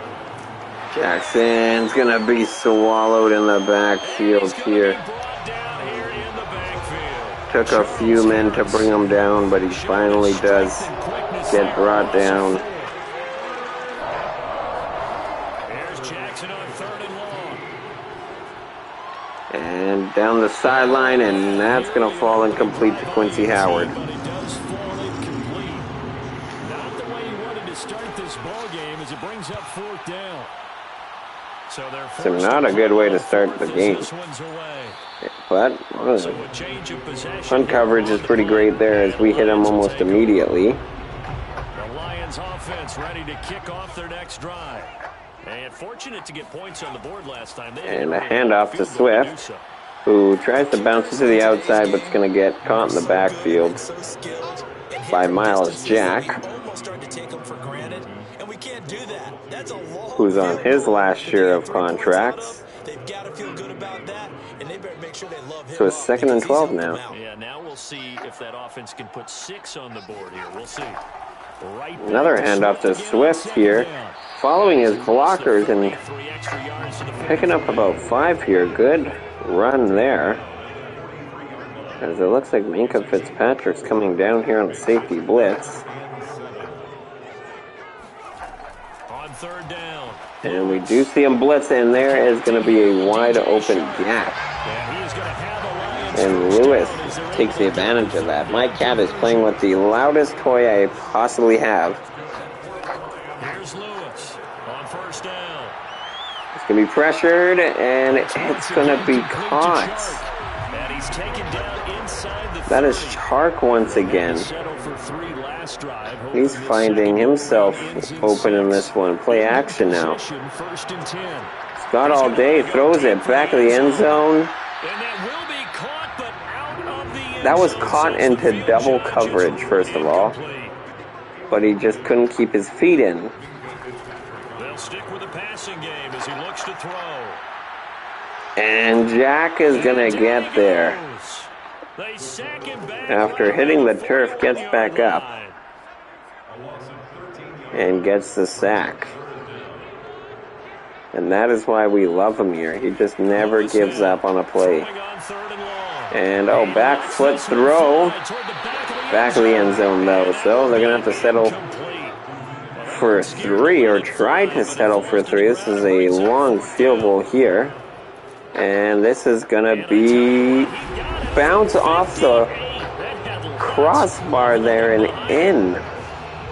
Jackson's going to be swallowed in the backfield here. Took a few men to bring him down, but he finally does get brought down. There's Jackson on 3rd and long. And down the sideline, and that's going to fall incomplete to Quincy Howard. But it does fall incomplete. Not the way you ball game as it brings up 4th down. So not a good way to start the game. But punt coverage is pretty great there as we hit them almost immediately. The Lions offense ready to kick off their next drive. And fortunate to get points on the board last time. And a handoff to Swift, who tries to bounce it to the outside, but it's going to get caught in the backfield by Miles Jack, who's on his last year of contracts. So it's 2nd and 12 now. Yeah, now we'll see if that offense can put 6 on the board here. We'll see. Another handoff to Swift here, following his blockers and picking up about 5 here. Good run there. As it looks like Minkah Fitzpatrick's coming down here on a safety blitz. On 3rd down. And we do see him blitz, and there is going to be a wide open gap. And Lewis takes the advantage of that. My cat is playing with the loudest toy I possibly have. Here's Lewis on 1st down. It's going to be pressured, and it's going to be caught. And he's taken down inside the That is Chark once again. He's finding himself open in this one. Play action now. Scott all day throws it back of the end zone. That was caught into double coverage, first of all. But he just couldn't keep his feet in. They'll stick with the passing game as he looks to throw. And Jack is going to get there. After hitting the turf, gets back up. And gets the sack. And that is why we love him here. He just never gives up on a play. And, back foot throw. Back of the end zone, though. So they're going to have to settle for 3, or try to settle for 3. This is a long field goal here. And this is going to be bounce off the crossbar there and in.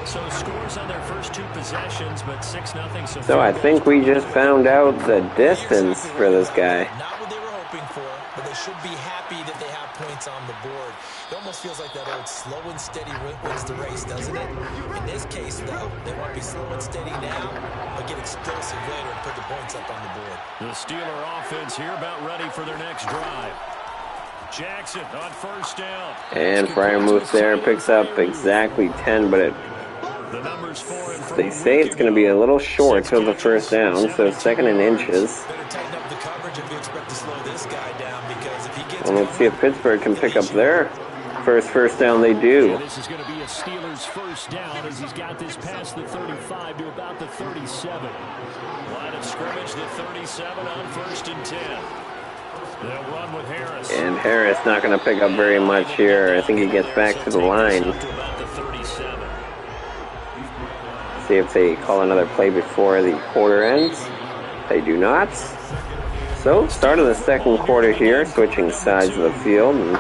So scores on their first 2 possessions, but 6-0 so I think we just found out the distance for this guy. Not what they were hoping for, but they should be happy that they have points on the board. It almost feels like that old slow and steady wins the race, doesn't it? In this case, though, they want to be slow and steady now, but get explosive later and put the points up on the board. The Steeler offense here about ready for their next drive. Jackson on 1st down. And Freiermuth there picks up exactly 10, but they say it's going to be a little short till the 1st down, so 2nd and inches. And let's see if Pittsburgh can pick up their first down. They do. This is going to be a Steelers 1st down as he's got this past the 35 to about the 37. Line of scrimmage, the 37 on 1st and 10. They'll run with Harris. And Harris not going to pick up very much here. I think he gets back to the line. See if they call another play before the quarter ends. They do not. So, start of the 2nd quarter here, switching sides of the field. And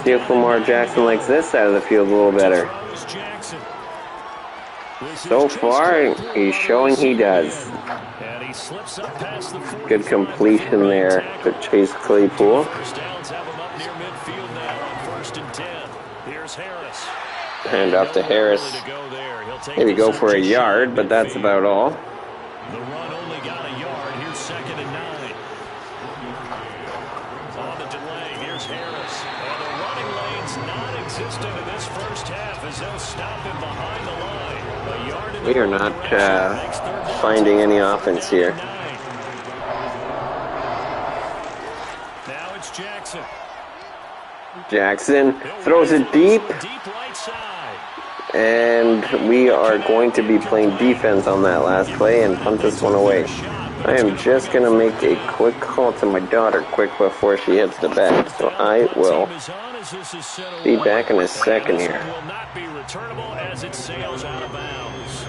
see if Lamar Jackson likes this side of the field a little better. So far, he's showing he does. Good completion there to Chase Claypool. Hand off to Harris. Maybe go for a yard, but that's about all. The run only got a yard. Here's 2nd and 9. On the delay, here's Harris. And the running lane's non-existent in this 1st half as they'll stop him behind the line. A yard in we are not finding any offense here. Now it's Jackson. Jackson throws it deep. Deep right side. And we are going to be playing defense on that last play and punt this one away. I am just going to make a quick call to my daughter quick before she hits the bed. So I will be back in a second here. Will not be returnable as it sails out of bounds.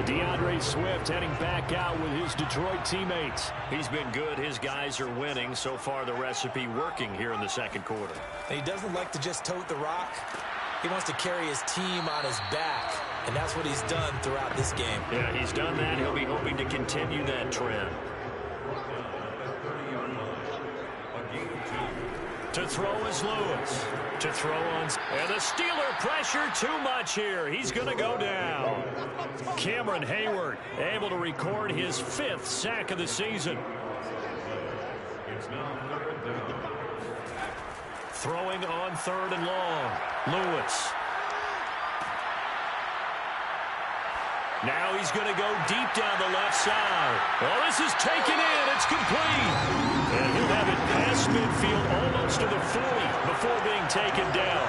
DeAndre Swift heading back out with his Detroit teammates. He's been good. His guys are winning. So far, the recipe working here in the 2nd quarter. And he doesn't like to just tote the rock. He wants to carry his team on his back. And that's what he's done throughout this game. Yeah, he's done that. He'll be hoping to continue that trend. To throw is Lewis. To throw on. And the Steeler pressure too much here. He's going to go down. Cameron Hayward able to record his 5th sack of the season. Throwing on 3rd and long. Lewis. Now he's going to go deep down the left side. Oh, this is taken in. It's complete. And he'll have it past midfield almost to the 40 before being taken down.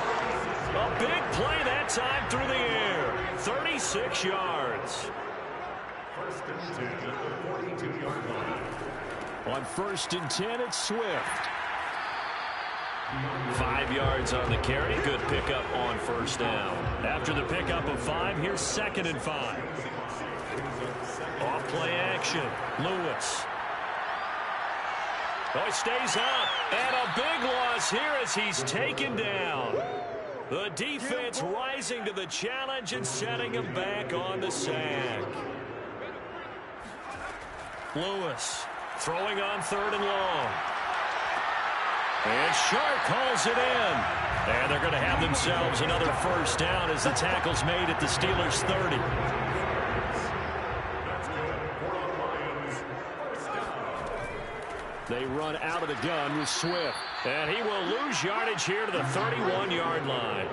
A big play that time through the air. 36 yards. On 1st and 10, it's Swift. 5 yards on the carry. Good pickup on 1st down. After the pickup of 5, here's 2nd and 5. Off play action. Lewis. Oh, he stays up. And a big loss here as he's taken down. The defense rising to the challenge and setting him back on the sack. Lewis throwing on 3rd and long. And Sharp calls it in. And they're going to have themselves another 1st down as the tackle's made at the Steelers' 30. They run out of the gun with Swift. And he will lose yardage here to the 31-yard line.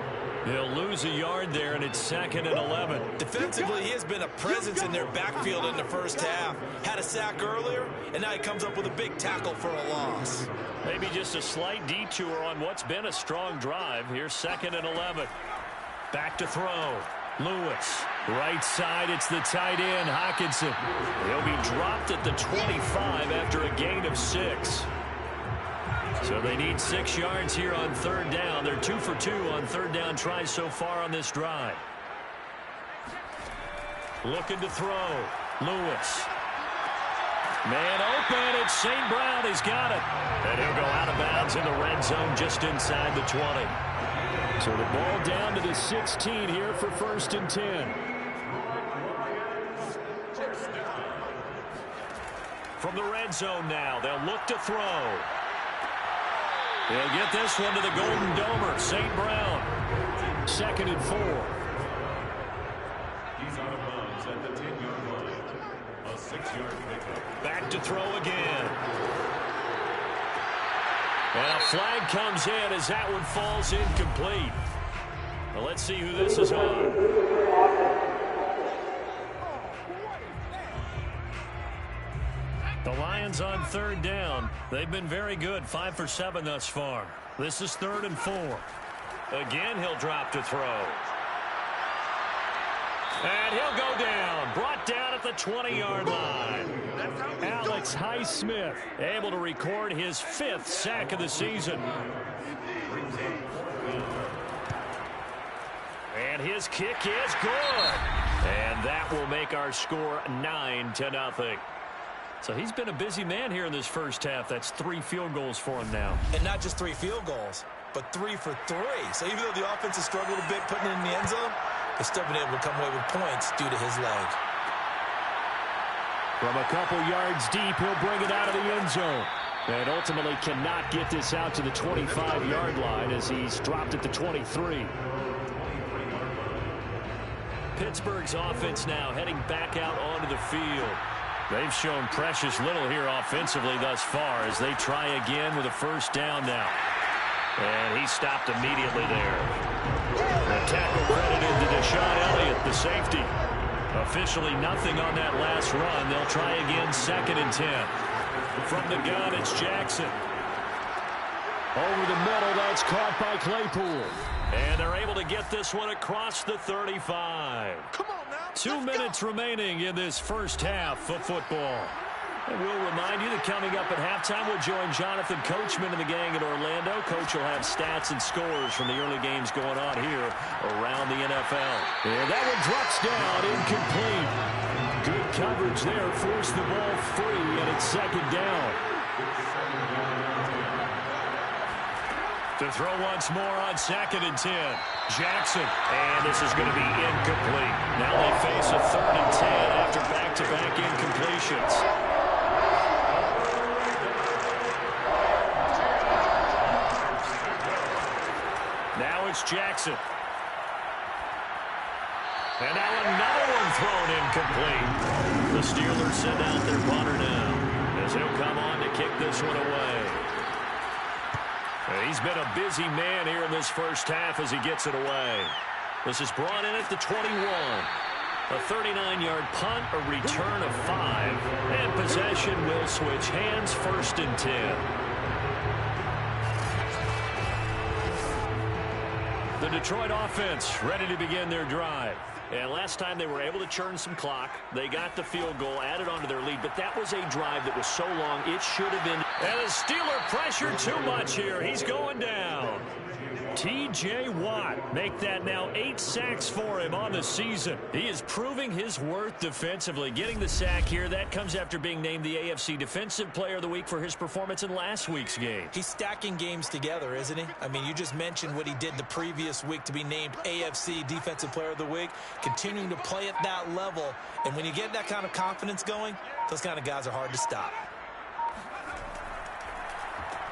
He'll lose a yard there, and it's 2nd and 11. Defensively, he has been a presence in their backfield in the 1st half. Had a sack earlier, and now he comes up with a big tackle for a loss. Maybe just a slight detour on what's been a strong drive. Here's 2nd and 11. Back to throw. Lewis. Right side, it's the tight end, Hockenson. He'll be dropped at the 25 after a gain of 6. So they need 6 yards here on 3rd down. They're 2 for 2 on 3rd down tries so far on this drive. Looking to throw. Lewis. Man open. It's St. Brown. He's got it. And he'll go out of bounds in the red zone just inside the 20. So the ball down to the 16 here for 1st and 10. From the red zone now, they'll look to throw. They'll get this one to the Golden Domer, St. Brown. 2nd and 4. He's out of bounds at the 10-yard line. A 6-yard pickup. Back to throw again. And a flag comes in as that one falls incomplete. Well, let's see who this is on. The Lions on 3rd down. They've been very good, 5 for 7 thus far. This is 3rd and 4. Again, he'll drop to throw. And he'll go down. Brought down at the 20-yard line. Alex Highsmith able to record his 5th sack of the season. And his kick is good. And that will make our score 9-0. So he's been a busy man here in this 1st half. That's 3 field goals for him now. And not just 3 field goals, but 3 for 3. So even though the offense has struggled a bit putting it in the end zone, they've still been able to come away with points due to his leg. From a couple yards deep, he'll bring it out of the end zone. And ultimately cannot get this out to the 25-yard line as he's dropped at the 23. Pittsburgh's offense now heading back out onto the field. They've shown precious little here offensively thus far as they try again with a 1st down now. And he stopped immediately there. The tackle credited to Deshaun Elliott, the safety. Officially nothing on that last run. They'll try again 2nd and 10. From the gun, it's Jackson. Over the middle, that's caught by Claypool. And they're able to get this one across the 35. Come on now. 2 minutes remaining in this 1st half of football. And we'll remind you that coming up at halftime, we'll join Jonathan Coachman and the gang in Orlando. Coach will have stats and scores from the early games going on here around the NFL. And that one drops down, incomplete. Good coverage there, forced the ball free, and it's 2nd down. To throw once more on 2nd and 10. Jackson. And this is going to be incomplete. Now they face a 3rd and 10 after back-to-back incompletions. Now it's Jackson. And now another one thrown incomplete. The Steelers send out their punter now, as he'll come on to kick this one away. He's been a busy man here in this first half as he gets it away. This is brought in at the 21. A 39-yard punt, a return of 5, and possession will switch hands, 1st and 10. The Detroit offense ready to begin their drive. And last time they were able to churn some clock. They got the field goal added onto their lead, but that was a drive that was so long it should have been. And the Steeler pressured too much here. He's going down. T.J. Watt make that now 8 sacks for him on the season. He is proving his worth defensively. Getting the sack here, that comes after being named the AFC Defensive Player of the Week for his performance in last week's game. He's stacking games together, isn't he? I mean, you just mentioned what he did the previous week to be named AFC Defensive Player of the Week. Continuing to play at that level. And when you get that kind of confidence going, those kind of guys are hard to stop.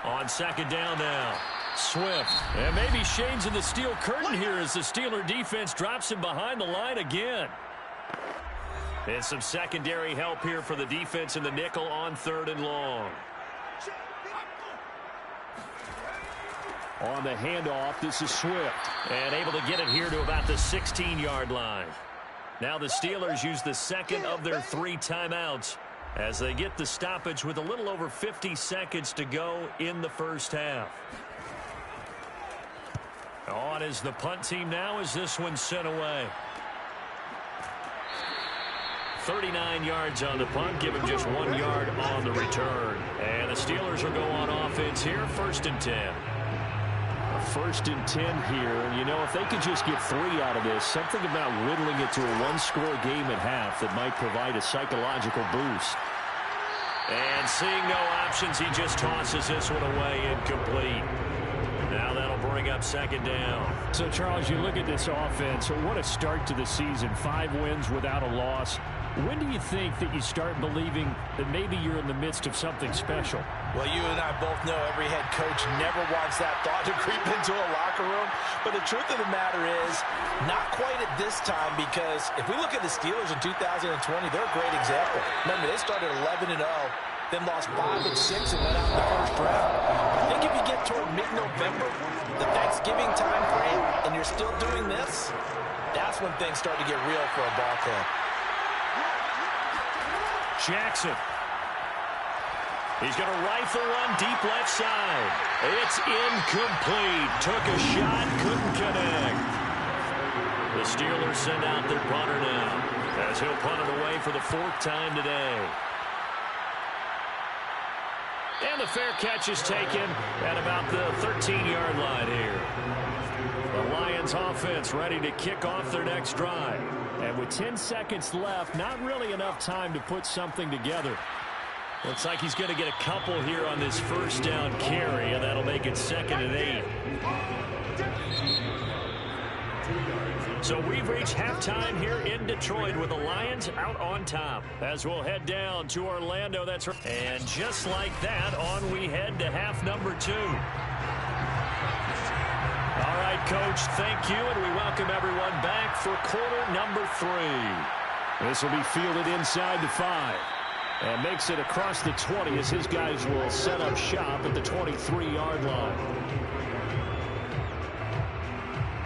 On 2nd down now. Swift. And maybe shades of the steel curtain here as the Steeler defense drops him behind the line again. And some secondary help here for the defense in the nickel on 3rd and long. On the handoff, this is Swift. And able to get it here to about the 16-yard line. Now the Steelers use the 2nd of their 3 timeouts as they get the stoppage with a little over 50 seconds to go in the first half. On is the punt team now as this one's sent away. 39 yards on the punt, give him just 1 yard on the return. And the Steelers will go on offense here, 1st and 10. A 1st and 10 here. You know, if they could just get 3 out of this, something about whittling it to a 1-score game at half that might provide a psychological boost. And seeing no options, he just tosses this one away, incomplete. Now that'll bring up 2nd down. So, Charles, you look at this offense, what a start to the season. 5 wins without a loss. When do you think that you start believing that maybe you're in the midst of something special? Well, you and I both know every head coach never wants that thought to creep into a locker room. But the truth of the matter is, not quite at this time, because if we look at the Steelers in 2020, they're a great example. Remember, they started 11-0. Then lost 5 and 6 and went out in the first round. I think if you get toward mid-November, the Thanksgiving time frame, and you're still doing this, that's when things start to get real for a ball club. Jackson. He's going to rifle one deep left side. It's incomplete. Took a shot, couldn't connect. The Steelers send out their punter now, as he'll punt it away for the 4th time today. And the fair catch is taken at about the 13-yard line here. The Lions offense ready to kick off their next drive. And with 10 seconds left, not really enough time to put something together. Looks like he's going to get a couple here on this 1st down carry, and that'll make it 2nd and 8. So we've reached halftime here in Detroit with the Lions out on top. As we'll head down to Orlando, that's right. And just like that, on we head to half number 2. All right, Coach, thank you, and we welcome everyone back for quarter number 3. This will be fielded inside the 5. And makes it across the 20 as his guys will set up shop at the 23-yard line.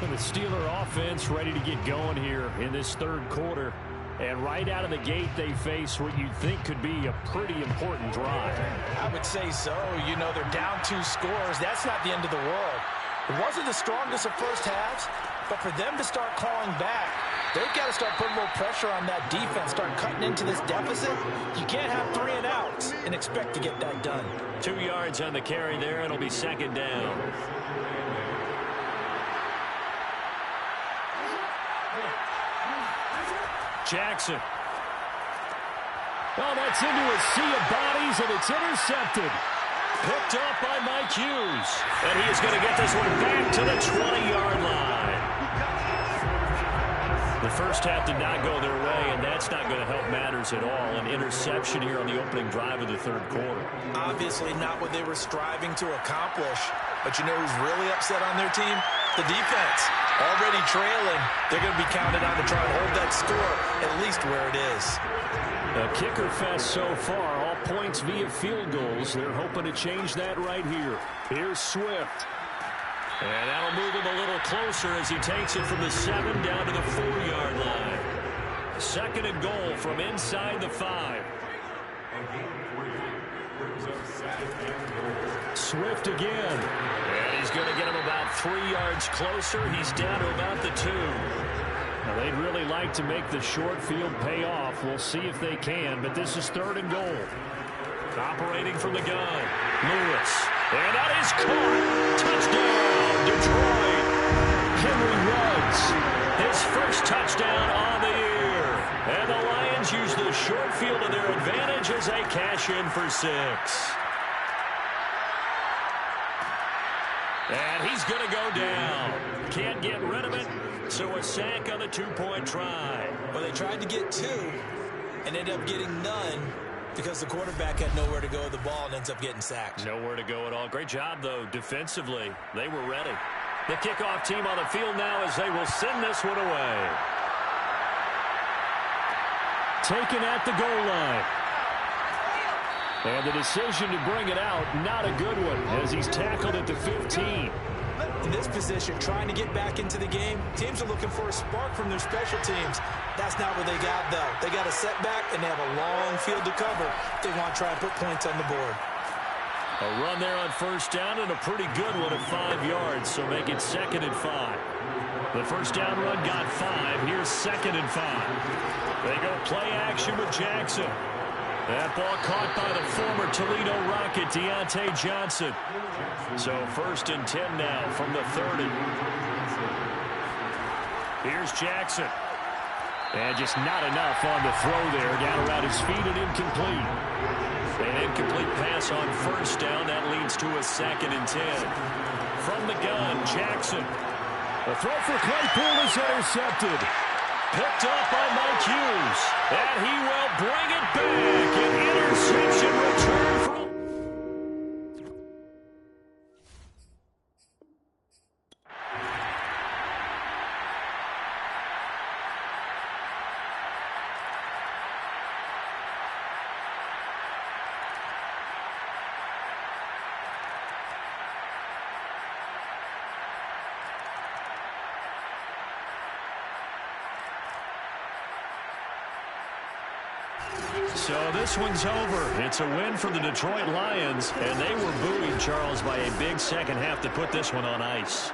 The Steeler offense ready to get going here in this 3rd quarter. And right out of the gate, they face what you'd think could be a pretty important drive. I would say so. You know, they're down 2 scores. That's not the end of the world. It wasn't the strongest of first halves, but for them to start clawing back, they've got to start putting a little pressure on that defense, start cutting into this deficit. You can't have 3 and outs and expect to get that done. 2 yards on the carry there. It'll be 2nd down. Jackson. Oh, that's into a sea of bodies, and it's intercepted. Picked up by Mike Hughes. And he is going to get this one back to the 20-yard line. The first half did not go their way, and that's not going to help matters at all. An interception here on the opening drive of the third quarter. Obviously not what they were striving to accomplish. But you know who's really upset on their team? The defense. Already trailing. They're going to be counted on to try and hold that score at least where it is. A kicker fest so far. All points via field goals. They're hoping to change that right here. Here's Swift. And that'll move him a little closer as he takes it from the 7 down to the 4-yard line. Second and goal from inside the 5. Swift again. And he's going to get him about 3 yards closer. He's down to about the 2. Now, they'd really like to make the short field pay off. We'll see if they can, but this is third and goal. Operating from the gun, Lewis. And that is caught. Touchdown, Detroit. Henry Ruggs, his first touchdown on the year. And the Lions use the short field to their advantage as they cash in for 6. And he's going to go down. Can't get rid of it, so a sack on the 2-point try. Well, they tried to get 2 and ended up getting none because the quarterback had nowhere to go with the ball and ends up getting sacked. Nowhere to go at all. Great job, though, defensively. They were ready. The kickoff team on the field now as they will send this one away. Taken at the goal line. And the decision to bring it out, not a good one, as he's tackled at the 15. In this position, trying to get back into the game, teams are looking for a spark from their special teams. That's not what they got, though. They got a setback, and they have a long field to cover. They want to try and put points on the board. A run there on first down, and a pretty good one at 5 yards, so make it 2nd and 5. The first down run got 5. Here's 2nd and 5. They go play action with Jackson. That ball caught by the former Toledo Rocket, Deontay Johnson. So 1st and 10 now from the 30. Here's Jackson. And just not enough on the throw there. Down around his feet and incomplete. An incomplete pass on first down. That leads to a 2nd and 10. From the gun, Jackson. The throw for Claypool is intercepted. Picked up by Mike Hughes. And he will bring it back. An interception return from... So this one's over. It's a win for the Detroit Lions, and they were buoyed, Charles, by a big second half to put this one on ice.